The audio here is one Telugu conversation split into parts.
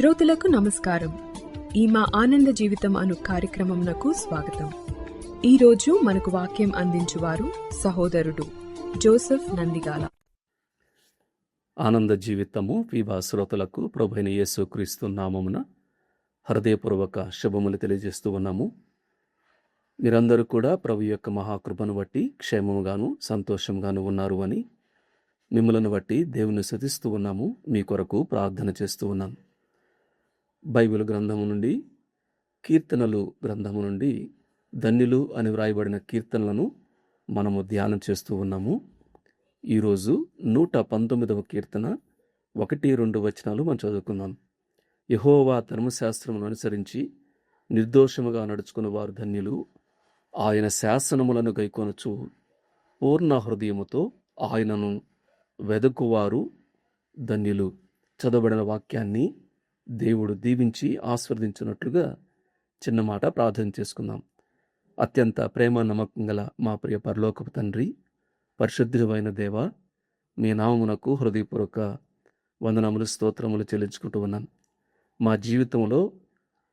శ్రోతలకు నమస్కారం. ఈ మా ఆనంద జీవితం అను కార్యక్రమంనకు స్వాగతం. ఈరోజు మనకు వాక్యం అందించువారు సహోదరుడు జోసెఫ్ నందిగాల. ఆనంద జీవితము విభా శ్రోతలకు ప్రభువైన యేసుక్రీస్తు నామమున హృదయపూర్వక శుభములు తెలియజేస్తూ ఉన్నాము. మీరందరూ కూడా ప్రభు యొక్క మహాకృపను బట్టి క్షేమముగాను సంతోషంగాను ఉన్నారు అని మిమ్మలను బట్టి దేవుని స్తుతిస్తూ ఉన్నాము. మీ కొరకు ప్రార్థన చేస్తూ ఉన్నాం. బైబిల్ గ్రంథము నుండి కీర్తనలు గ్రంథము నుండి ధన్యులు అని వ్రాయబడిన కీర్తనలను మనము ధ్యానం చేస్తూ ఉన్నాము. ఈరోజు 119వ కీర్తన 1-2 వచనాలు మనం చదువుకుందాం. యెహోవా ధర్మశాస్త్రమును అనుసరించి నిర్దోషముగా నడుచుకుని వారు ధన్యులు. ఆయన శాసనములను గైకొనుచు పూర్ణ హృదయముతో ఆయనను వెదకువారు ధన్యులు. చదవబడిన వాక్యాన్ని దేవుడు దీవించి ఆస్వాదించినట్లుగా చిన్న మాట ప్రార్థన చేసుకుందాం. అత్యంత ప్రేమ నమ్మకం గల మా ప్రియ పరలోకపు తండ్రి, పరిశుద్ధుడైన దేవ, మీ నామమునకు హృదయపూర్వక వందనములు స్తోత్రములు చెల్లించుకుంటూ ఉన్నాం. మా జీవితంలో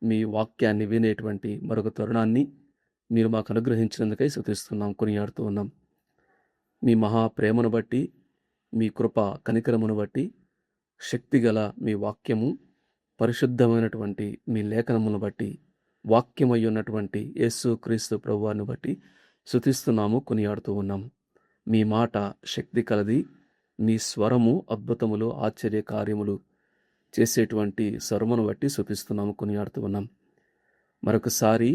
మీ వాక్యాన్ని వినేటువంటి మరొక తరుణాన్ని మీరు మాకు అనుగ్రహించినందుకై స్తుతిస్తున్నాం, కొనియాడుతూ ఉన్నాం. మీ మహాప్రేమను బట్టి, మీ కృప కనికరమును బట్టి, శక్తిగల మీ వాక్యము, పరిశుద్ధమైనటువంటి మీ లేఖనమును బట్టి, వాక్యమై ఉన్నటువంటి యేసుక్రీస్తు ప్రభువాన్ని బట్టి స్తుతిస్తున్నాము, కొనియాడుతూ ఉన్నాం. మీ మాట శక్తి కలది, మీ స్వరము అద్భుతములు ఆశ్చర్య కార్యములు చేసేటువంటి స్వరమును బట్టి స్తుతిస్తున్నాము, కొనియాడుతూ ఉన్నాం. మరొకసారి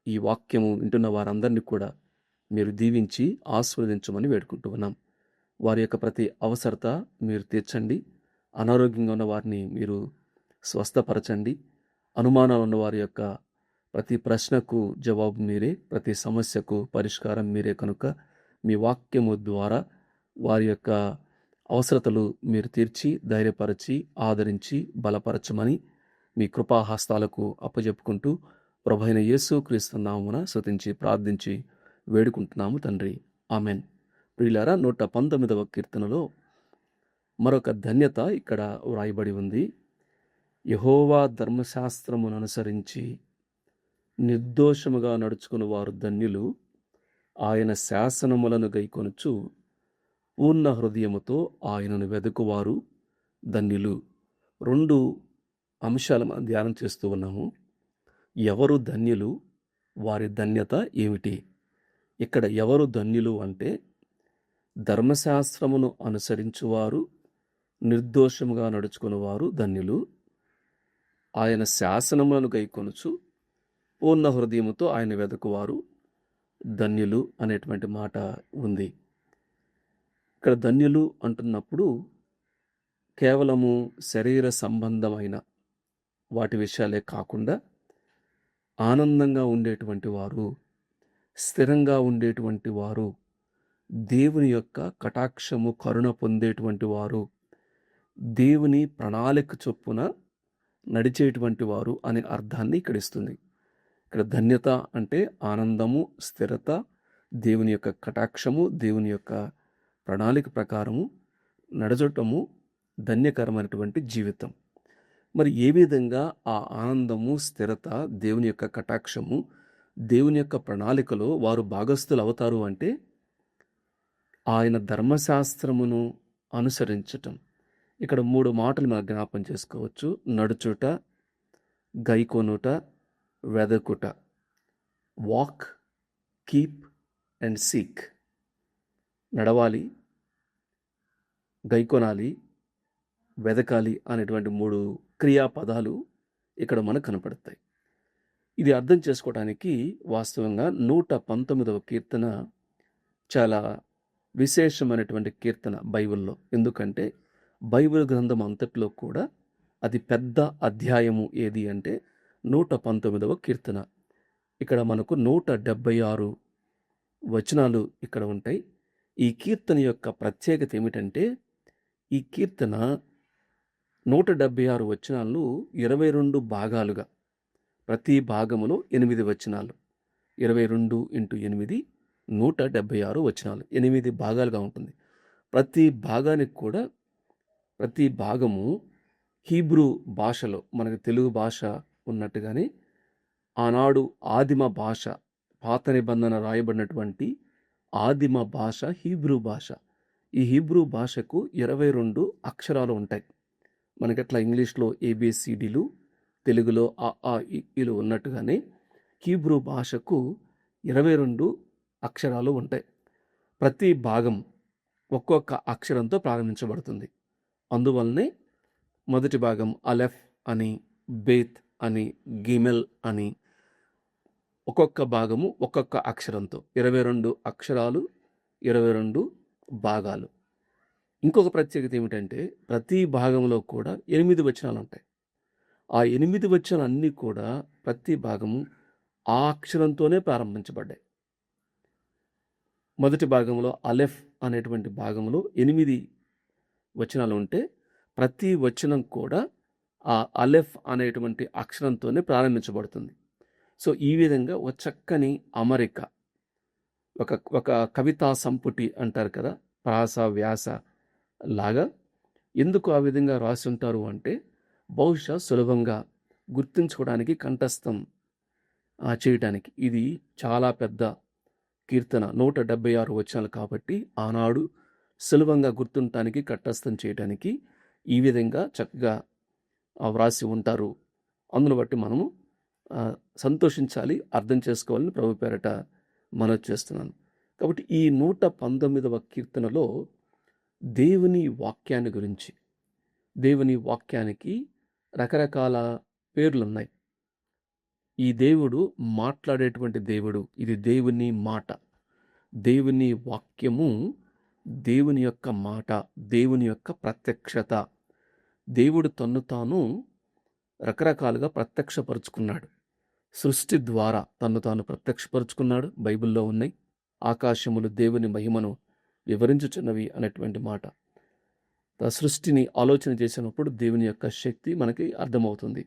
ఈ వాక్యము వింటున్న వారందరినీ కూడా మీరు దీవించి ఆస్వాదించమని వేడుకుంటూ ఉన్నాం. వారి యొక్క ప్రతి అవసరత మీరు తీర్చండి. అనారోగ్యంగా ఉన్న వారిని మీరు స్వస్థపరచండి. అనుమానాలు ఉన్న వారి యొక్క ప్రతి ప్రశ్నకు జవాబు మీరే, ప్రతి సమస్యకు పరిష్కారం మీరే కనుక మీ వాక్యము ద్వారా వారి యొక్క అవసరతలు మీరు తీర్చి ధైర్యపరచి ఆదరించి బలపరచమని మీ కృపాహస్తాలకు అప్పజెప్పుకుంటూ ప్రభువైన యేసుక్రీస్తు నామమున స్తుతించి ప్రార్థించి వేడుకుంటున్నాము తండ్రి, ఆమెన్. ప్రియులారా, 119వ కీర్తనలో మరొక ధన్యత ఇక్కడ వ్రాయబడి ఉంది. యెహోవా ధర్మశాస్త్రమును అనుసరించి నిర్దోషముగా నడుచుకుని వారు ధన్యులు. ఆయన శాసనములను గైకొనుచు పూర్ణ హృదయముతో ఆయనను వెదకువారు ధన్యులు. 2 అంశాలు మనం ధ్యానం చేస్తూ ఉన్నాము. ఎవరు ధన్యులు, వారి ధన్యత ఏమిటి? ఇక్కడ ఎవరు ధన్యులు అంటే ధర్మశాస్త్రమును అనుసరించువారు, నిర్దోషముగా నడుచుకునేవారు ధన్యులు. ఆయన శాసనములను గైకొనుచు పూర్ణ హృదయముతో ఆయన వెదకువారు ధన్యులు అనేటువంటి మాట ఉంది. ఇక్కడ ధన్యులు అంటున్నప్పుడు కేవలము శరీర సంబంధమైన వాటి విషయాలే కాకుండా ఆనందంగా ఉండేటువంటి వారు, స్థిరంగా ఉండేటువంటి వారు, దేవుని యొక్క కటాక్షము కరుణ పొందేటువంటి వారు, దేవుని ప్రణాళిక చొప్పున నడిచేటువంటి వారు అనే అర్థాన్ని ఇక్కడ ఇస్తుంది. ఇక్కడ ధన్యత అంటే ఆనందము, స్థిరత, దేవుని యొక్క కటాక్షము, దేవుని యొక్క ప్రణాళిక ప్రకారము నడచటము ధన్యకరమైనటువంటి జీవితం. మరి ఏ విధంగా ఆ ఆనందము, స్థిరత, దేవుని యొక్క కటాక్షము, దేవుని యొక్క ప్రణాళికలో వారు భాగస్థులు అవుతారు అంటే ఆయన ధర్మశాస్త్రమును అనుసరించటం. ఇక్కడ 3 మాటలు మనం జ్ఞాపం చేసుకోవచ్చు. నడుచుట, గైకొనుట, వెదకుట. Walk, keep and seek. నడవాలి, గైకొనాలి, వెదకాలి అనేటువంటి 3 క్రియాపదాలు ఇక్కడ మనకు కనపడతాయి. ఇది అర్థం చేసుకోవడానికి వాస్తవంగా 119వ కీర్తన చాలా విశేషమైనటువంటి కీర్తన బైబిల్లో. ఎందుకంటే బైబిల్ గ్రంథం అంతట్లో కూడా అది పెద్ద అధ్యాయము ఏది అంటే 119వ కీర్తన. ఇక్కడ మనకు 176 వచనాలు ఇక్కడ ఉంటాయి. ఈ కీర్తన యొక్క ప్రత్యేకత ఏమిటంటే ఈ కీర్తన 176 వచనాలను 22 భాగాలుగా, ప్రతి భాగములో 8 వచనాలు, 22 × 8 176 వచనాలు, 8 భాగాలుగా ఉంటుంది. ప్రతి భాగానికి కూడా ప్రతి భాగము హీబ్రూ భాషలో మనకి తెలుగు భాష ఉన్నట్టుగానే ఆనాడు ఆదిమ భాష, పాత నిబంధన రాయబడినటువంటి ఆదిమ భాష హీబ్రూ భాష. ఈ హీబ్రూ భాషకు 22 అక్షరాలు ఉంటాయి. మనకట్లా ఇంగ్లీష్లో ఏబిసిడీలు, తెలుగులో అ ఆ ఇ ఈలు ఉన్నట్టుగానే హీబ్రూ భాషకు 22 అక్షరాలు ఉంటాయి. ప్రతి భాగం ఒక్కొక్క అక్షరంతో ప్రారంభించబడుతుంది. అందువల్లనే మొదటి భాగం అలెఫ్ అని, బేత్ అని, గిమెల్ అని, ఒక్కొక్క భాగము ఒక్కొక్క అక్షరంతో 22 అక్షరాలు, 22 భాగాలు. ఇంకొక ప్రత్యేకత ఏమిటంటే ప్రతి భాగంలో కూడా 8 వచనాలు ఉంటాయి. ఆ 8 వచనాలు అన్నీ కూడా ప్రతి భాగము ఆ అక్షరంతోనే ప్రారంభించబడ్డాయి. మొదటి భాగంలో అలెఫ్ అనేటువంటి భాగంలో 8 వచనాలు ఉంటే ప్రతి వచనం కూడా ఆ అలెఫ్ అనేటువంటి అక్షరంతోనే ప్రారంభించబడుతుంది. సో ఈ విధంగా ఒక చక్కని అమరిక, ఒక కవితా సంపుటి అంటారు కదా, ప్రాస వ్యాస లాగా ఎందుకు ఆ విధంగా రాసి ఉంటారు అంటే బహుశా సులభంగా గుర్తుంచుకోవడానికి, కంఠస్థం చేయటానికి. ఇది చాలా పెద్ద కీర్తన, 176 వచనాలు కాబట్టి ఆనాడు సులభంగా గుర్తుండటానికి, కంఠస్థం చేయడానికి ఈ విధంగా చక్కగా వ్రాసి ఉంటారు. అందును బట్టి మనము సంతోషించాలి, అర్థం చేసుకోవాలని ప్రభు పేరట మనవి చేస్తున్నాను. కాబట్టి ఈ 119వ కీర్తనలో దేవుని వాక్యాన్ని గురించి, దేవుని వాక్యానికి రకరకాల పేర్లున్నాయి. ఈ దేవుడు మాట్లాడేటువంటి దేవుడు. ఇది దేవుని మాట, దేవుని వాక్యము, దేవుని యొక్క మాట, దేవుని యొక్క ప్రత్యక్షత. దేవుడు తన్ను తాను రకరకాలుగా ప్రత్యక్షపరుచుకున్నాడు. సృష్టి ద్వారా తన్ను తాను ప్రత్యక్షపరుచుకున్నాడు. బైబిల్లో ఉన్నాయి. ఆకాశములు దేవుని మహిమను వివరించుచున్నవి అనేటువంటి మాట. సృష్టిని ఆలోచన చేసినప్పుడు దేవుని యొక్క శక్తి మనకి అర్థమవుతుంది.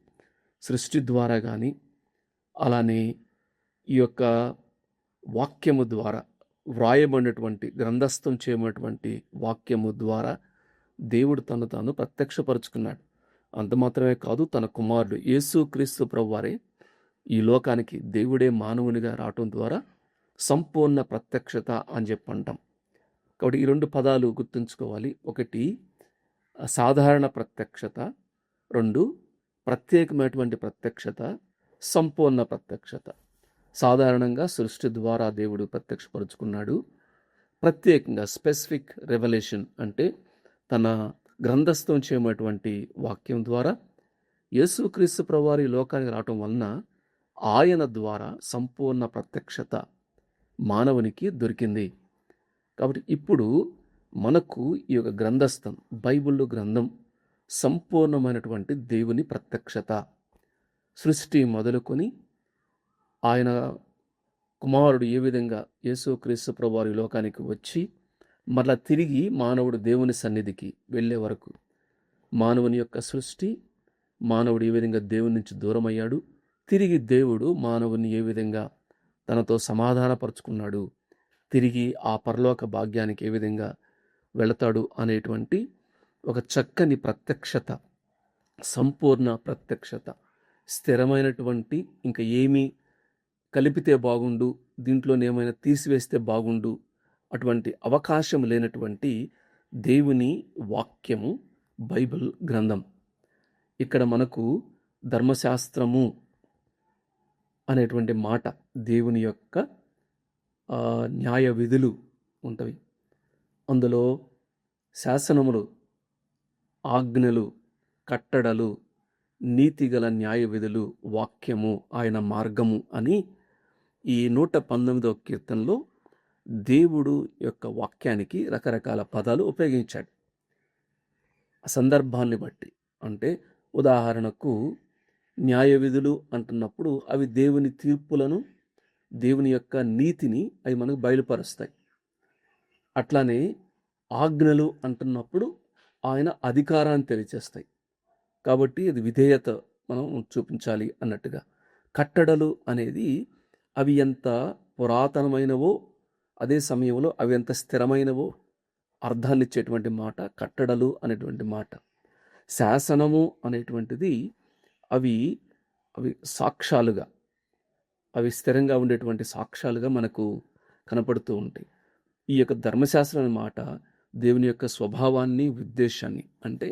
సృష్టి ద్వారా కానీ, అలానే ఈ యొక్క వాక్యము ద్వారా వ్రాయబడినటువంటి, గ్రంథస్థం చేయబడినటువంటి వాక్యము ద్వారా దేవుడు తను తాను ప్రత్యక్షపరుచుకున్నాడు. అంత మాత్రమే కాదు, తన కుమారుడు యేసుక్రీస్తు ప్రభువారే ఈ లోకానికి దేవుడే మానవునిగా రావటం ద్వారా సంపూర్ణ ప్రత్యక్షత అని చెప్పి అంటాం. కాబట్టి ఈ 2 పదాలు గుర్తుంచుకోవాలి. ఒకటి సాధారణ ప్రత్యక్షత, 2 ప్రత్యేకమైనటువంటి ప్రత్యక్షత, సంపూర్ణ ప్రత్యక్షత. సాధారణంగా సృష్టి ద్వారా దేవుడు ప్రత్యక్షపరుచుకున్నాడు. ప్రత్యేకంగా స్పెసిఫిక్ రెవల్యూషన్ అంటే తన గ్రంథస్థం చేయబడినటువంటి వాక్యం ద్వారా యేసుక్రీస్తు ప్రభువారు ఈ లోకానికి రావటం వలన ఆయన ద్వారా సంపూర్ణ ప్రత్యక్షత మానవునికి దొరికింది. కాబట్టి ఇప్పుడు మనకు ఈ యొక్క గ్రంథస్థం, బైబిల్ గ్రంథం సంపూర్ణమైనటువంటి దేవుని ప్రత్యక్షత. సృష్టి మొదలుకొని ఆయన కుమారుడు ఏ విధంగా యేసుక్రీస్తు ప్రభువారు ఈ లోకానికి వచ్చి మరలా తిరిగి మానవుడు దేవుని సన్నిధికి వెళ్ళే వరకు, మానవుని యొక్క సృష్టి, మానవుడు ఏ విధంగా దేవుని నుంచి దూరమయ్యాడు, తిరిగి దేవుడు మానవుని ఏ విధంగా తనతో సమాధానపరుచుకున్నాడు, తిరిగి ఆ పరలోక భాగ్యానికి ఏ విధంగా వెళతాడు అనేటువంటి ఒక చక్కని ప్రత్యక్షత, సంపూర్ణ ప్రత్యక్షత. స్థిరమైనటువంటి, ఇంకా ఏమీ కలిపితే బాగుండు, దీంట్లోనేమైనా తీసివేస్తే బాగుండు, అటువంటి అవకాశం లేనటువంటి దేవుని వాక్యము బైబిల్ గ్రంథం. ఇక్కడ మనకు ధర్మశాస్త్రము అనేటువంటి మాట, దేవుని యొక్క న్యాయ విధులు ఉంటవి. అందులో శాసనములు, ఆజ్ఞలు, కట్టడలు, నీతిగల న్యాయ విధులు, వాక్యము, ఆయన మార్గము అని ఈ 119వ కీర్తనలో దేవుడు యొక్క వాక్యానికి రకరకాల పదాలు ఉపయోగించాడు సందర్భాన్ని బట్టి. అంటే ఉదాహరణకు న్యాయ విధులు అంటున్నప్పుడు అవి దేవుని తీర్పులను, దేవుని యొక్క నీతిని అవి మనకు బయలుపరుస్తాయి. అట్లానే ఆజ్ఞలు అంటున్నప్పుడు ఆయన అధికారాన్ని తెలియచేస్తాయి. కాబట్టి అది విధేయత మనం చూపించాలి అన్నట్టుగా. కట్టడలు అనేది అవి ఎంత పురాతనమైనవో అదే సమయంలో అవి ఎంత స్థిరమైనవో అర్థాన్ని ఇచ్చేటువంటి మాట కట్టడలు అనేటువంటి మాట. శాసనము అనేటువంటిది అవి అవి సాక్ష్యాలుగా, అవి స్థిరంగా ఉండేటువంటి సాక్ష్యాలుగా మనకు కనపడుతూ ఉంటాయి. ఈ యొక్క ధర్మశాస్త్రం అనే మాట దేవుని యొక్క స్వభావాన్ని, ఉద్దేశాన్ని, అంటే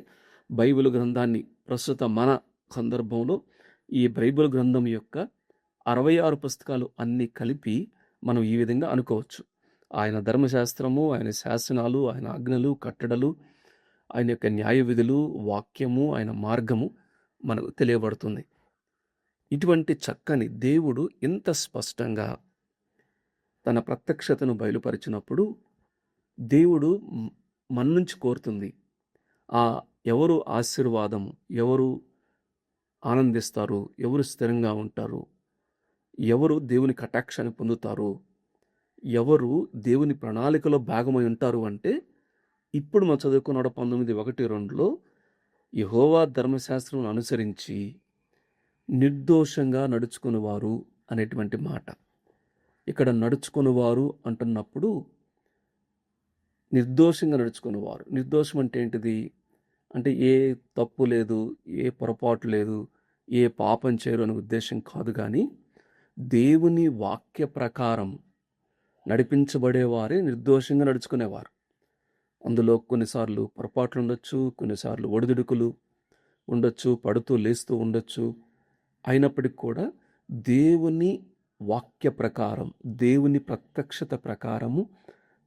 బైబిల్ గ్రంథాన్ని ప్రస్తుత మన సందర్భంలో ఈ బైబిల్ గ్రంథం యొక్క 66 పుస్తకాలు అన్నీ కలిపి మనం ఈ విధంగా అనుకోవచ్చు. ఆయన ధర్మశాస్త్రము, ఆయన శాసనాలు, ఆయన ఆజ్ఞలు, కట్టడలు, ఆయన యొక్క న్యాయ విధులు, వాక్యము, ఆయన మార్గము మనకు తెలియబడుతుంది. ఇటువంటి చక్కని దేవుడు ఇంత స్పష్టంగా తన ప్రత్యక్షతను బయలుపరిచినప్పుడు దేవుడు మన నుంచి కోరుతుంది ఎవరు ఆశీర్వాదము, ఎవరు ఆనందిస్తారు, ఎవరు స్థిరంగా ఉంటారు, ఎవరు దేవుని కటాక్షాన్ని పొందుతారు, ఎవరు దేవుని ప్రణాళికలో భాగమై ఉంటారు అంటే ఇప్పుడు మనం చదువుకున్నాడు 19:1-2లో యెహోవా ధర్మశాస్త్రం అనుసరించి నిర్దోషంగా నడుచుకునేవారు అనేటువంటి మాట. ఇక్కడ నడుచుకునేవారు అంటున్నప్పుడు నిర్దోషంగా నడుచుకునేవారు. నిర్దోషం అంటే ఏంటిది? అంటే ఏ తప్పు లేదు, ఏ పొరపాటు లేదు, ఏ పాపం చేయరు అనే ఉద్దేశం కాదు, కానీ దేవుని వాక్య ప్రకారం నడిపించబడేవారే నిర్దోషంగా నడుచుకునేవారు. అందులో కొన్నిసార్లు పొరపాట్లు ఉండొచ్చు, కొన్నిసార్లు ఒడిదుడుకులు ఉండొచ్చు, పడుతూ లేస్తూ ఉండొచ్చు. అయినప్పటికీ కూడా దేవుని వాక్య ప్రకారం, దేవుని ప్రత్యక్షత ప్రకారము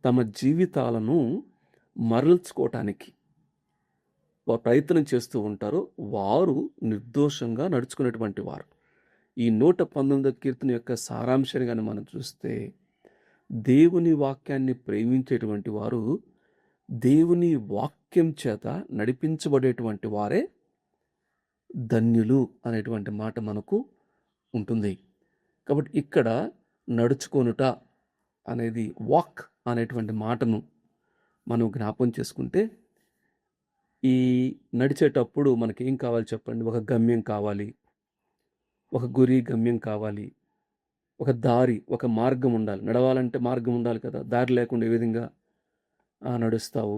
తమ జీవితాలను మరల్చుకోవటానికి ప్రయత్నం చేస్తూ ఉంటారు. వారు నిర్దోషంగా నడుచుకునేటువంటి వారు. ఈ 119వ కీర్తన యొక్క సారాంశాన్ని కానీ మనం చూస్తే, దేవుని వాక్యాన్ని ప్రేమించేటువంటి వారు దేవుని వాక్యం చేత నడిపించబడేటువంటి వారే ధన్యులు అనేటువంటి మాట మనకు ఉంటుంది. కాబట్టి ఇక్కడ నడుచుకొనుట అనేది, వాక్ అనేటువంటి మాటను మనం జ్ఞాపం చేసుకుంటే, ఈ నడిచేటప్పుడు మనకేం కావాలి చెప్పండి? ఒక గమ్యం కావాలి, ఒక గురి, గమ్యం కావాలి, ఒక దారి, ఒక మార్గం ఉండాలి. నడవాలంటే మార్గం ఉండాలి కదా. దారి లేకుండా ఏ విధంగా నడుస్తావు?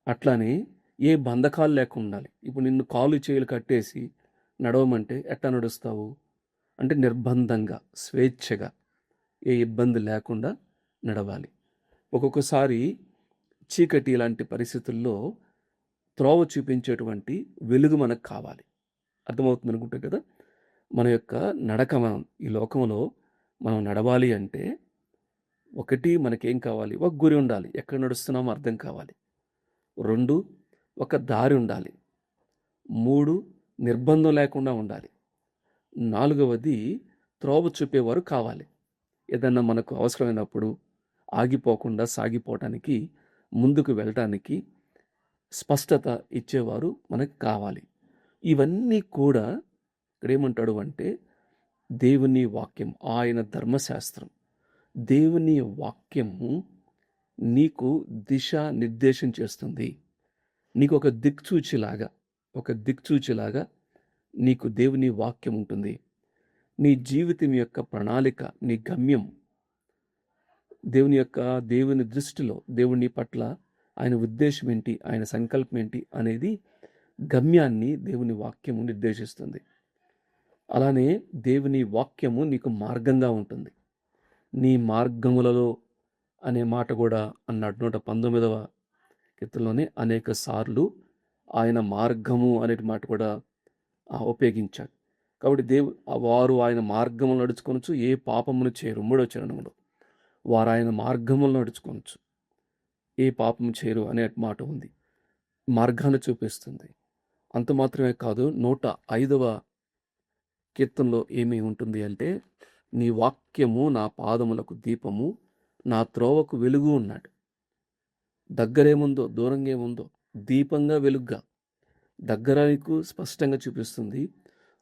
అట్లానే ఏ బంధకాలు లేకుండా ఉండాలి. ఇప్పుడు నిన్ను కాలు చేతులు కట్టేసి నడవమంటే ఎట్లా నడుస్తావు? అంటే నిర్బంధంగా, స్వేచ్ఛగా, ఏ ఇబ్బంది లేకుండా నడవాలి. ఒక్కొక్కసారి చీకటి లాంటి పరిస్థితుల్లో త్రోవ చూపించేటువంటి వెలుగు మనకు కావాలి. అర్థమవుతుంది అనుకుంటే కదా. మన యొక్క నడక, మనం ఈ లోకంలో మనం నడవాలి అంటే, ఒకటి మనకేం కావాలి? ఒక గురి ఉండాలి, ఎక్కడ నడుస్తున్నామో అర్థం కావాలి. 2 ఒక దారి ఉండాలి. 3 నిర్బంధం లేకుండా ఉండాలి. 4వది త్రోవ చూపేవారు కావాలి. ఏదన్నా మనకు అవసరమైనప్పుడు ఆగిపోకుండా సాగిపోవటానికి, ముందుకు వెళ్ళటానికి స్పష్టత ఇచ్చేవారు మనకు కావాలి. ఇవన్నీ కూడా ఇక్కడ ఏమంటాడు అంటే, దేవుని వాక్యం, ఆయన ధర్మశాస్త్రం, దేవుని వాక్యము నీకు దిశ నిర్దేశం చేస్తుంది. నీకు ఒక దిక్సూచిలాగా నీకు దేవుని వాక్యం ఉంటుంది. నీ జీవితం యొక్క ప్రణాళిక, నీ గమ్యం, దేవుని దృష్టిలో దేవుని పట్ల ఆయన ఉద్దేశం ఏంటి, ఆయన సంకల్పం ఏంటి అనేది గమ్యాన్ని దేవుని వాక్యము నిర్దేశిస్తుంది. అలానే దేవుని వాక్యము నీకు మార్గంగా ఉంటుంది. నీ మార్గములలో అనే మాట కూడా అన్నాడు 119వ కీర్తనలోనే అనేక సార్లు ఆయన మార్గము అనే మాట కూడా ఉపయోగించాడు. కాబట్టి వారు ఆయన మార్గములు నడుచుకొనొచ్చు, ఏ పాపమును చేయరు. 3వ చరణంలో వారు ఆయన మార్గములు నడుచుకొనొచ్చు, ఏ పాపము చేయరు అనే మాట ఉంది. మార్గాన్ని చూపిస్తుంది. అంత మాత్రమే కాదు, 105వ కీర్తనలో ఏమి ఉంటుంది అంటే, నీ వాక్యము నా పాదములకు దీపము, నా త్రోవకు వెలుగు ఉన్నాడు. దగ్గరేముందో, దూరంగా ఏముందో, దీపంగా, వెలుగ్గా, దగ్గర నీకు స్పష్టంగా చూపిస్తుంది,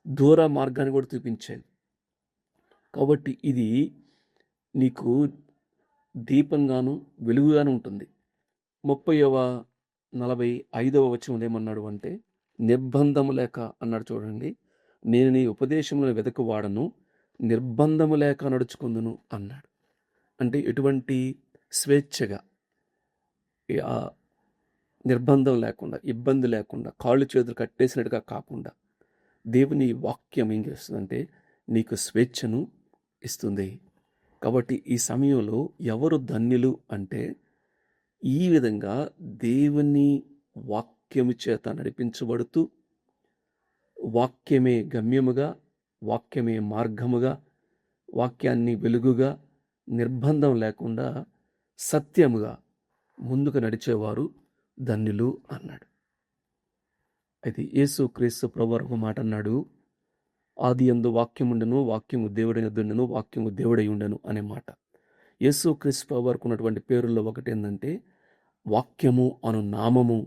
దూర మార్గాన్ని కూడా చూపించేది. కాబట్టి ఇది నీకు దీపంగాను వెలుగుగాను ఉంటుంది. 45వ వచనంలో ఏమన్నాడు అంటే, నిర్బంధము లేక అన్నాడు చూడండి. నేను నీ ఉపదేశములను వెదకువాడను, నిర్బంధము లేక నడుచుకుందును అన్నాడు. అంటే ఎటువంటి స్వేచ్ఛగా, నిర్బంధం లేకుండా, ఇబ్బంది లేకుండా, కాళ్ళు చేతులు కట్టేసినట్టుగా కాకుండా దేవుని వాక్యం ఏం చేస్తుందంటే నీకు స్వేచ్ఛను ఇస్తుంది. కాబట్టి ఈ సమయంలో ఎవరు ధన్యులు అంటే ఈ విధంగా దేవుని వాక్యము చేత నడిపించబడుతూ, వాక్యమే గమ్యముగా, వాక్యమే మార్గముగా, వాక్యాన్ని వెలుగుగా, నిర్బంధం లేకుండా సత్యముగా ముందుకు నడిచేవారు ధన్యులు అన్నాడు. అయితే యేసు క్రీస్తు ప్రభువు ఒక మాట అన్నాడు, ఆది యందు వాక్యం ఉండెను, వాక్యము దేవుడై ఉండెను, వాక్యము దేవుడై ఉండెను అనే మాట. యేసు క్రీస్తు ప్రభువుకు ఉన్నటువంటి పేరుల్లో ఒకటి ఏంటంటే వాక్యము అను నామము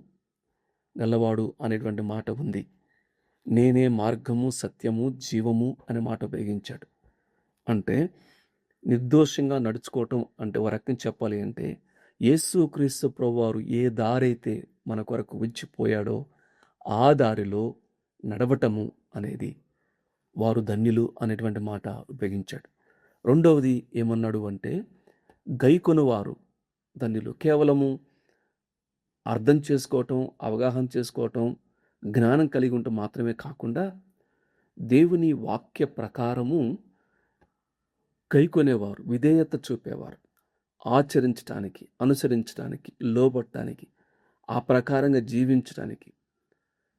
గలవాడు అనేటువంటి మాట ఉంది. నేనే మార్గము, సత్యము, జీవము అనే మాట ఉపయోగించాడు. అంటే నిర్దోషంగా నడుచుకోవటం అంటే ఒక రకంగా చెప్పాలి అంటే యేసు క్రీస్తు ప్రభువారు ఏ దారైతే మన కొరకు విడిచిపోయాడో ఆ దారిలో నడవటము అనేది వారు ధన్యులు అనేటువంటి మాట ఉపయోగించాడు. రెండవది ఏమన్నాడు అంటే గైకొనువారు ధన్యులు. కేవలము అర్థం చేసుకోవటం, అవగాహన చేసుకోవటం, జ్ఞానం కలిగి ఉండటం మాత్రమే కాకుండా దేవుని వాక్య ప్రకారము గైకొనేవారు, విధేయత చూపేవారు, ఆచరించటానికి, అనుసరించడానికి, లోబట్టడానికి, ఆ ప్రకారంగా జీవించడానికి,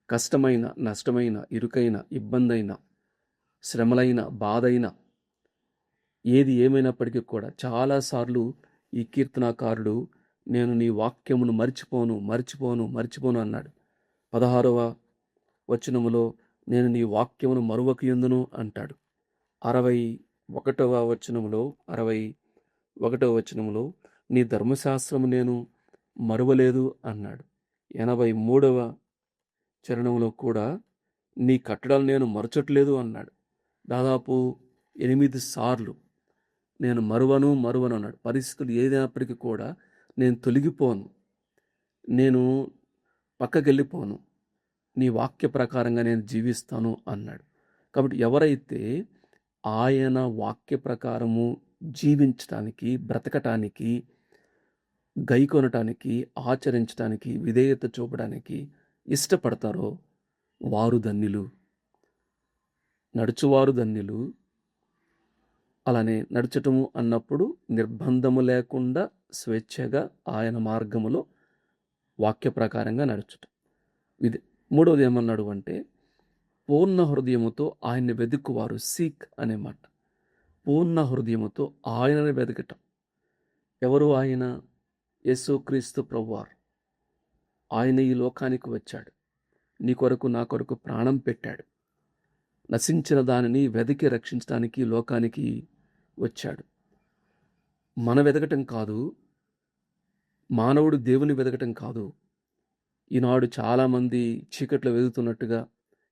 కష్టమైన, నష్టమైన, ఇరుకైన, ఇబ్బందైన, శ్రమలైన, బాధైన ఏది ఏమైనప్పటికీ కూడా చాలాసార్లు ఈ కీర్తనాకారుడు నేను నీ వాక్యమును మర్చిపోను అన్నాడు. 16వ వచనములో నేను నీ వాక్యమును మరువకయుందును అంటాడు. 61వ వచనములో నీ ధర్మశాస్త్రము నేను మరువలేదు అన్నాడు. 83వ చరణంలో కూడా నీ కట్టడలు నేను మరచట్లేదు అన్నాడు. దాదాపు 8 సార్లు నేను మరువను అన్నాడు. పరిస్థితులు ఏదైనప్పటికీ కూడా నేను తొలగిపోను, నేను పక్కకెళ్ళిపోను, నీ వాక్య ప్రకారంగా నేను జీవిస్తాను అన్నాడు. కాబట్టి ఎవరైతే ఆయన వాక్య ప్రకారము జీవించటానికి, బ్రతకటానికి, గైకొనటానికి, ఆచరించటానికి, విధేయత చూపడానికి ఇష్టపడతారో వారు ధన్యులు. నడుచువారు ధన్యులు. అలానే నడచటము అన్నప్పుడు నిర్బంధము లేకుండా స్వేచ్ఛగా ఆయన మార్గములో వాక్య ప్రకారంగా నడుచటం. ఇది మూడవది ఏమన్నాడు అంటే పూర్ణ హృదయముతో ఆయన్ని వెతుకువారు, సీక్ అనే మాట. పూర్ణ హృదయముతో ఆయనని వెతకటం. ఎవరు ఆయన? యేసుక్రీస్తు ప్రభువారు. ఆయన ఈ లోకానికి వచ్చాడు, నీ కొరకు నా కొరకు ప్రాణం పెట్టాడు, నశించిన దానిని వెతికి రక్షించడానికి లోకానికి వచ్చాడు. మన వెతకటం కాదు, మానవుడు దేవుని వెతకటం కాదు. ఈనాడు చాలామంది చీకట్లో వెతుకుతున్నట్టుగా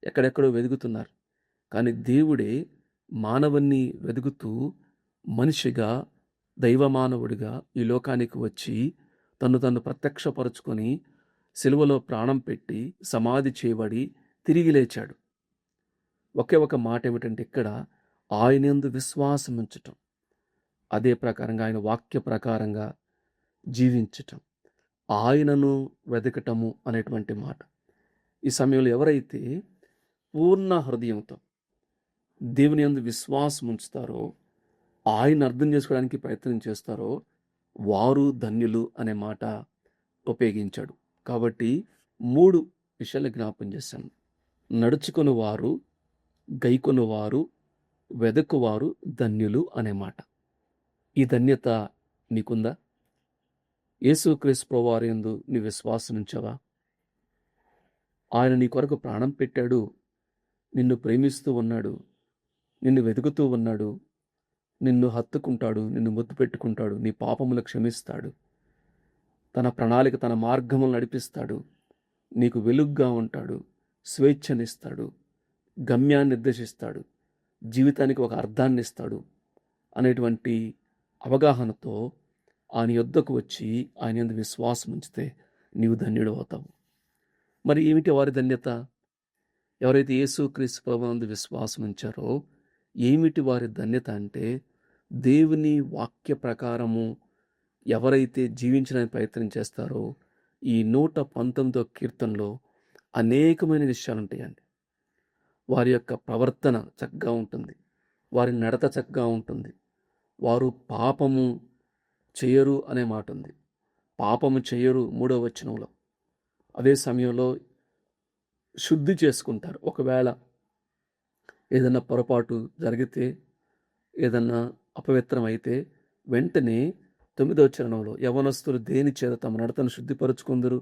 ఎక్కడెక్కడో వెతుకుతున్నారు. కానీ దేవుడే మానవుణ్ణి వెతుకుతూ మనిషిగా, దైవ మానవుడిగా ఈ లోకానికి వచ్చి తను ప్రత్యక్షపరుచుకొని సిలువలో ప్రాణం పెట్టి సమాధి చేయబడి తిరిగి లేచాడు. ఒకే ఒక మాట ఏమిటంటే ఇక్కడ ఆయనందు విశ్వాసం ఉంచటం, అదే ప్రకారంగా ఆయన వాక్య ప్రకారంగా జీవించటం, ఆయనను వెతకటము అనేటువంటి మాట. ఈ సమయంలో ఎవరైతే పూర్ణ హృదయంతో దేవుని యందు విశ్వాసం ఉంచుతారో, ఆయన అర్థం చేసుకోవడానికి ప్రయత్నం చేస్తారో వారు ధన్యులు అనే మాట ఉపయోగించాడు. కాబట్టి 3 విషయాలు జ్ఞాపం చేశాను. నడుచుకుని వారు, గైకొనువారు, వెదకువారు ధన్యులు అనే మాట. ఈ ధన్యత నీకుందా? యేసుక్రీస్తు ప్రభువారి యందు నీ విశ్వాసం ఉంచావా? ఆయన నీ కొరకు ప్రాణం పెట్టాడు, నిన్ను ప్రేమిస్తూ ఉన్నాడు, నిన్ను వెతుకుతూ ఉన్నాడు, నిన్ను హత్తుకుంటాడు, నిన్ను ముద్దు పెట్టుకుంటాడు, నీ పాపములు క్షమిస్తాడు, తన ప్రణాళిక, తన మార్గములు నడిపిస్తాడు, నీకు వెలుగ్గా ఉంటాడు, స్వేచ్ఛనిస్తాడు, గమ్యాన్ని నిర్దేశిస్తాడు, జీవితానికి ఒక అర్థాన్ని ఇస్తాడు అనేటువంటి అవగాహనతో ఆయన యొద్దకు వచ్చి ఆయన యందు విశ్వాసం ఉంచితే నీవు ధన్యుడు అవుతావు. మరి ఏమిటి వారి ధన్యత? ఎవరైతే యేసుక్రీస్తు ప్రభువు యందు విశ్వాసం ఉంచారో ఏమిటి వారి ధన్యత అంటే దేవుని వాక్య ప్రకారము ఎవరైతే జీవించడానికి ప్రయత్నం చేస్తారో ఈ 119వ కీర్తనలో అనేకమైన విషయాలు ఉంటాయండి. వారి యొక్క ప్రవర్తన చక్కగా ఉంటుంది, వారి నడత చక్కగా ఉంటుంది. వారు పాపము చేయరు అనే మాట ఉంది. పాపము చేయరు 3వ వచనంలో. అదే సమయంలో శుద్ధి చేసుకుంటారు. ఒకవేళ ఏదన్నా పొరపాటు జరిగితే, ఏదన్నా అపవిత్రం అయితే వెంటనే 9వ చరణంలో యవనస్తులు దేని చేత తమ నడతను శుద్ధిపరుచుకుందరు?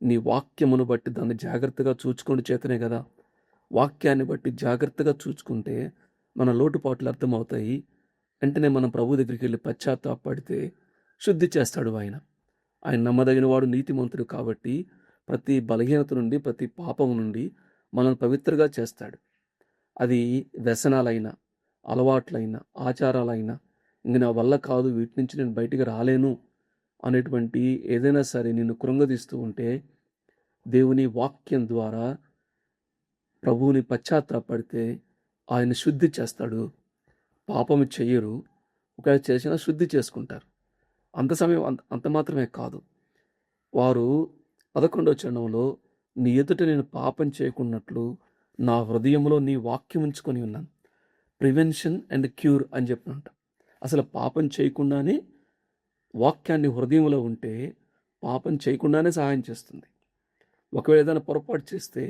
నీ వాక్యమును బట్టి దాన్ని జాగ్రత్తగా చూచుకోండి చేతనే కదా. వాక్యాన్ని బట్టి జాగ్రత్తగా చూచుకుంటే మన లోటుపాట్లు అర్థమవుతాయి. వెంటనే మనం ప్రభు దగ్గరికి వెళ్ళి పశ్చాత్తాపడితే శుద్ధి చేస్తాడు ఆయన. ఆయన నమ్మదగిన వాడు, నీతిమంతుడు కాబట్టి ప్రతి బలహీనత నుండి, ప్రతి పాపం నుండి మనల్ని పవిత్రగా చేస్తాడు. అది వ్యసనాలైనా, అలవాట్లైనా, ఆచారాలైనా, ఇంక నా వల్ల కాదు, వీటి నుంచి నేను బయటికి రాలేను అనేటువంటి ఏదైనా సరే నిన్ను కృంగదీస్తూ ఉంటే దేవుని వాక్యం ద్వారా ప్రభువుని పశ్చాత్తాపడితే ఆయన శుద్ధి చేస్తాడు. పాపము చెయ్యరు, ఒకవేళ చేసినా శుద్ధి చేసుకుంటారు. అంత సమయం అంత మాత్రమే కాదు, వారు 11వ చరణంలో నీ ఎదుట నేను పాపం చేయకున్నట్లు నా హృదయంలో నీ వాక్యం ఉంచుకొని ఉన్నాను. ప్రివెన్షన్ అండ్ క్యూర్ అని చెప్పినంట. అసలు పాపం చేయకుండానే వాక్యాన్ని హృదయంలో ఉంటే పాపం చేయకుండానే సహాయం చేస్తుంది. ఒకవేళ ఏదైనా పొరపాటు చేస్తే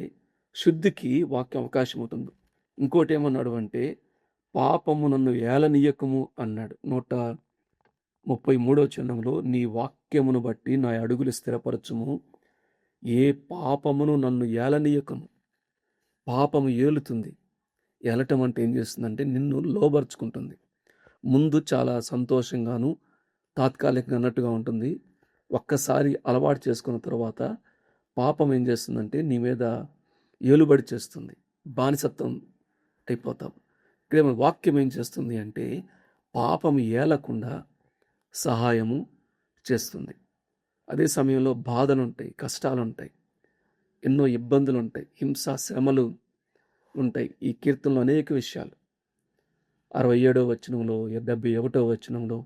శుద్ధికి వాక్యం అవకాశం అవుతుంది. ఇంకోటి ఏమన్నాడు అంటే, పాపము నన్ను ఏలనీయకము అన్నాడు 133వ చరణంలో. నీ వాక్యమును బట్టి నా అడుగులు స్థిరపరచుము, ఏ పాపమును నన్ను ఏలనీయకము. పాపము ఏలుతుంది. ఏలటం అంటే ఏం చేస్తుందంటే నిన్ను లోబరుచుకుంటుంది. ముందు చాలా సంతోషంగాను తాత్కాలికంగా అన్నట్టుగా ఉంటుంది. ఒక్కసారి అలవాటు చేసుకున్న తర్వాత పాపం ఏం చేస్తుందంటే నీ మీద ఏలుబడి చేస్తుంది, బానిసత్వం అయిపోతాం. ఇక్కడేమో వాక్యం ఏం చేస్తుంది అంటే పాపం ఏలకుండా సహాయము చేస్తుంది. అదే సమయంలో బాధలు ఉంటాయి, కష్టాలు ఉంటాయి, ఎన్నో ఇబ్బందులు ఉంటాయి, హింస శ్రమలు ఉంటాయి. ఈ కీర్తనలో అనేక విషయాలు 67వ వచనంలో, 71వ వచనంలో,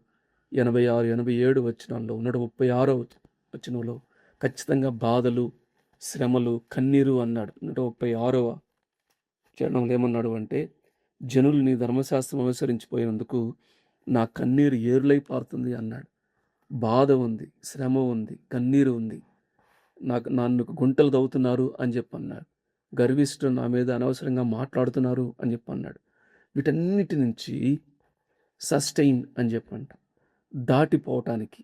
86, 87 వచనాల్లో, 136వ వచనంలో ఖచ్చితంగా బాధలు, శ్రమలు, కన్నీరు అన్నాడు. 136వ చరణంలో ఏమన్నాడు అంటే, జనులు నీ ధర్మశాస్త్రం అనుసరించిపోయినందుకు నా కన్నీరు ఏరులై పారుతుంది అన్నాడు. బాధ ఉంది, శ్రమ ఉంది, కన్నీరు ఉంది, నన్ను గుంటలు తవ్వుతున్నారు అని చెప్పి అన్నాడు. గర్విష్ఠులు నా మీద అనవసరంగా మాట్లాడుతున్నారు అని చెప్పి అన్నాడు. వీటన్నిటి నుంచి సస్టైన్ అని చెప్పంట, దాటిపోవటానికి,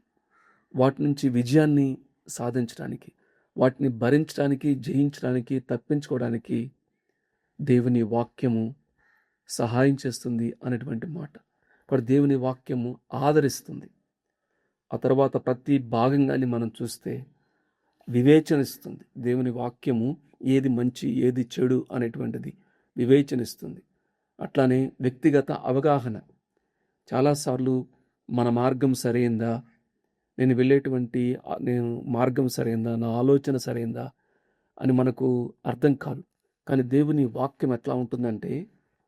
వాటి నుంచి విజయాన్ని సాధించడానికి, వాటిని భరించడానికి, జయించడానికి, తప్పించుకోవడానికి దేవుని వాక్యము సహాయం చేస్తుంది అనేటువంటి మాట. ఇక్కడ దేవుని వాక్యము ఆదరిస్తుంది. ఆ తర్వాత ప్రతి భాగంగాని మనం చూస్తే వివేచనిస్తుంది. దేవుని వాక్యము ఏది మంచి, ఏది చెడు అనేటువంటిది వివేచనిస్తుంది. అట్లానే వ్యక్తిగత అవగాహన. చాలాసార్లు మన మార్గం సరైందా, నేను మార్గం సరైందా, నా ఆలోచన సరైందా అని మనకు అర్థం కాదు. కానీ దేవుని వాక్యం ఎట్లా ఉంటుందంటే,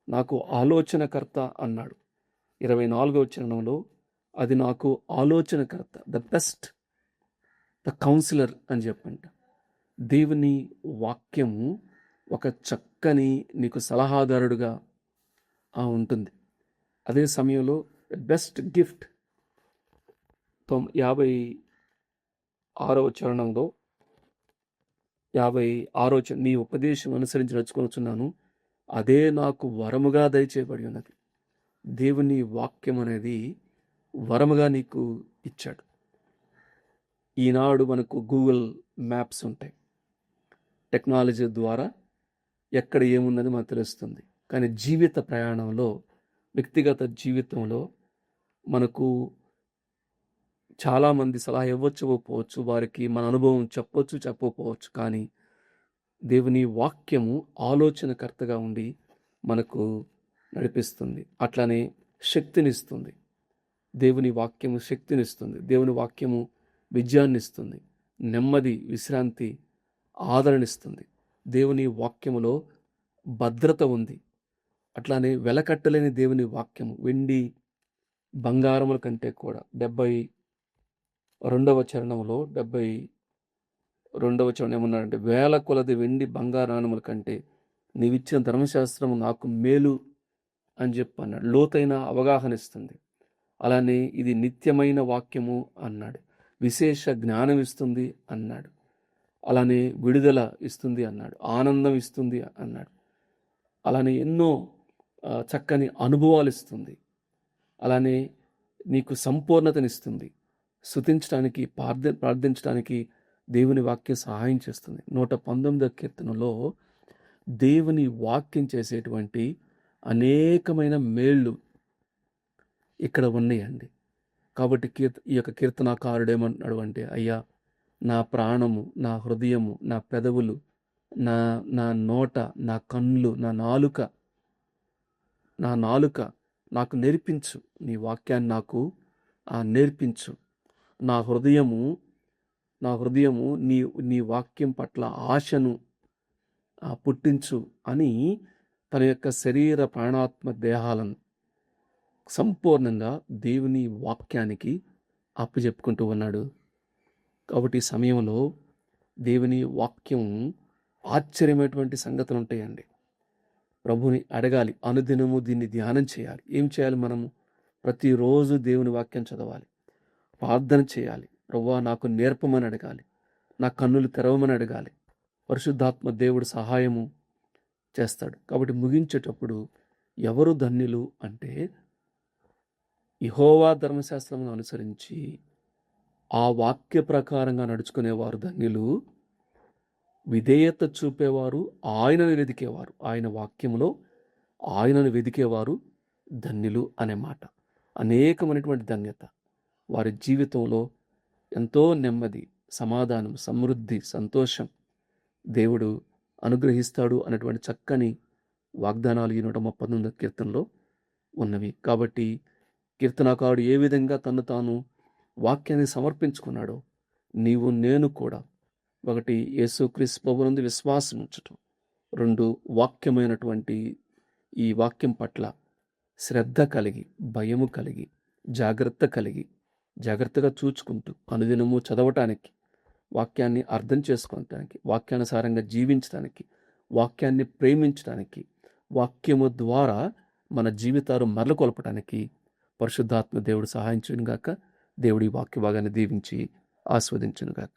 నాకు ఆలోచనకర్త అన్నాడు 24వ చరణంలో. అది నాకు ఆలోచనకర్త, ద బెస్ట్, ద కౌన్సిలర్ అని చెప్పంట. దేవుని వాక్యము ఒక చక్కని నీకు సలహాదారుడుగా ఉంటుంది. అదే సమయంలో బెస్ట్ గిఫ్ట్ 56వ చరణంలో, 56వ చరణం, నీ ఉపదేశం అనుసరించి నడుచుకొనుచున్నాను, అదే నాకు వరముగా దయచేయబడి ఉన్నది. దేవుని వాక్యం అనేది వరముగా నీకు ఇచ్చాడు. ఈనాడు మనకు గూగుల్ మ్యాప్స్ ఉంటాయి. టెక్నాలజీ ద్వారా ఎక్కడ ఏమున్నది మనకు తెలుస్తుంది. కానీ జీవిత ప్రయాణంలో, వ్యక్తిగత జీవితంలో మనకు చాలామంది సలహా ఇవ్వకపోవచ్చు, వారికి మన అనుభవం చెప్పకపోవచ్చు. కానీ దేవుని వాక్యము ఆలోచనకర్తగా ఉండి మనకు నడిపిస్తుంది. అట్లానే శక్తినిస్తుంది. దేవుని వాక్యము శక్తినిస్తుంది. దేవుని వాక్యము విజయాన్నిస్తుంది, నెమ్మది, విశ్రాంతి, ఆదరణిస్తుంది. దేవుని వాక్యములో భద్రత ఉంది. అట్లానే వెలకట్టలేని దేవుని వాక్యము వెండి బంగారముల కంటే కూడా 72వ చరణంలో, రెండవ వచనం ఏమన్నాడంటే, వేల కొలది వెండి బంగారానముల కంటే నీవిచ్చిన ధర్మశాస్త్రము నాకు మేలు అని చెప్పి అన్నాడు. లోతైన అవగాహన ఇస్తుంది. అలానే ఇది నిత్యమైన వాక్యము అన్నాడు. విశేష జ్ఞానం ఇస్తుంది అన్నాడు. అలానే విడుదల ఇస్తుంది అన్నాడు. ఆనందం ఇస్తుంది అన్నాడు. అలానే ఎన్నో చక్కని అనుభవాలు ఇస్తుంది. అలానే నీకు సంపూర్ణతనిస్తుంది. స్తుతించడానికి, ప్రార్థించడానికి దేవుని వాక్యం సహాయం చేస్తుంది. 119వ కీర్తనలో దేవుని వాక్యం చేసేటువంటి అనేకమైన మేళ్ళు ఇక్కడ ఉన్నాయండి. కాబట్టి ఈ యొక్క కీర్తనాకారుడు ఏమంటున్నాడు అంటే, అయ్యా నా ప్రాణము, నా హృదయము, నా పెదవులు, నా నోట, నా కన్నులు, నా నాలుక నాకు నేర్పించు. నీ వాక్యాన్ని నాకు నేర్పించు. నా హృదయము నీ వాక్యం పట్ల ఆశను పుట్టించు అని తన యొక్క శరీర ప్రాణాత్మ దేహాలను సంపూర్ణంగా దేవుని వాక్యానికి అప్పచెప్పుకుంటూ ఉన్నాడు. కాబట్టి ఈ సమయంలో దేవుని వాక్యం ఆశ్చర్యమైనటువంటి సంగతులు ఉంటాయండి. ప్రభుని అడగాలి, అనుదినము దీన్ని ధ్యానం చేయాలి. ఏం చేయాలి? మనము ప్రతిరోజు దేవుని వాక్యం చదవాలి, ప్రార్థన చేయాలి. ప్రభువా నాకు నేర్పమని అడగాలి, నా కన్నులు తెరవమని అడగాలి. పరిశుద్ధాత్మ దేవుడు సహాయము చేస్తాడు. కాబట్టి ముగించేటప్పుడు ఎవరు ధన్యులు అంటే, యెహోవా ధర్మశాస్త్రమును అనుసరించి ఆ వాక్య ప్రకారంగా నడుచుకునేవారు ధన్యులు. విధేయత చూపేవారు, ఆయనను వెదికేవారు, ఆయన వాక్యములో ఆయనను వెదికేవారు ధన్యులు అనే మాట. అనేకమైనటువంటి ధన్యత వారి జీవితంలో, ఎంతో నెమ్మది, సమాధానం, సమృద్ధి, సంతోషం దేవుడు అనుగ్రహిస్తాడు అనేటువంటి చక్కని వాగ్దానాలు ఈ 119వ కీర్తనలో ఉన్నవి. కాబట్టి కీర్తనాకారుడు ఏ విధంగా తను తాను వాక్యాన్ని సమర్పించుకున్నాడో, నీవు నేను కూడా, ఒకటి యేసుక్రీస్తు ప్రభువునందు విశ్వాసం ఉంచటం, 2 వాక్యమైనటువంటి ఈ వాక్యం పట్ల శ్రద్ధ కలిగి, భయము కలిగి, జాగ్రత్తగా చూచుకుంటూ అనుదినము చదవటానికి, వాక్యాన్ని అర్థం చేసుకోవటానికి, వాక్యానుసారంగా జీవించడానికి, వాక్యాన్ని ప్రేమించడానికి, వాక్యము ద్వారా మన జీవితాలు మరలకొల్పడానికి పరిశుద్ధాత్మ దేవుడు సహాయం చేయనుగాక. దేవుడి వాక్య భాగాన్ని దీవించి ఆస్వాదించునుగాక.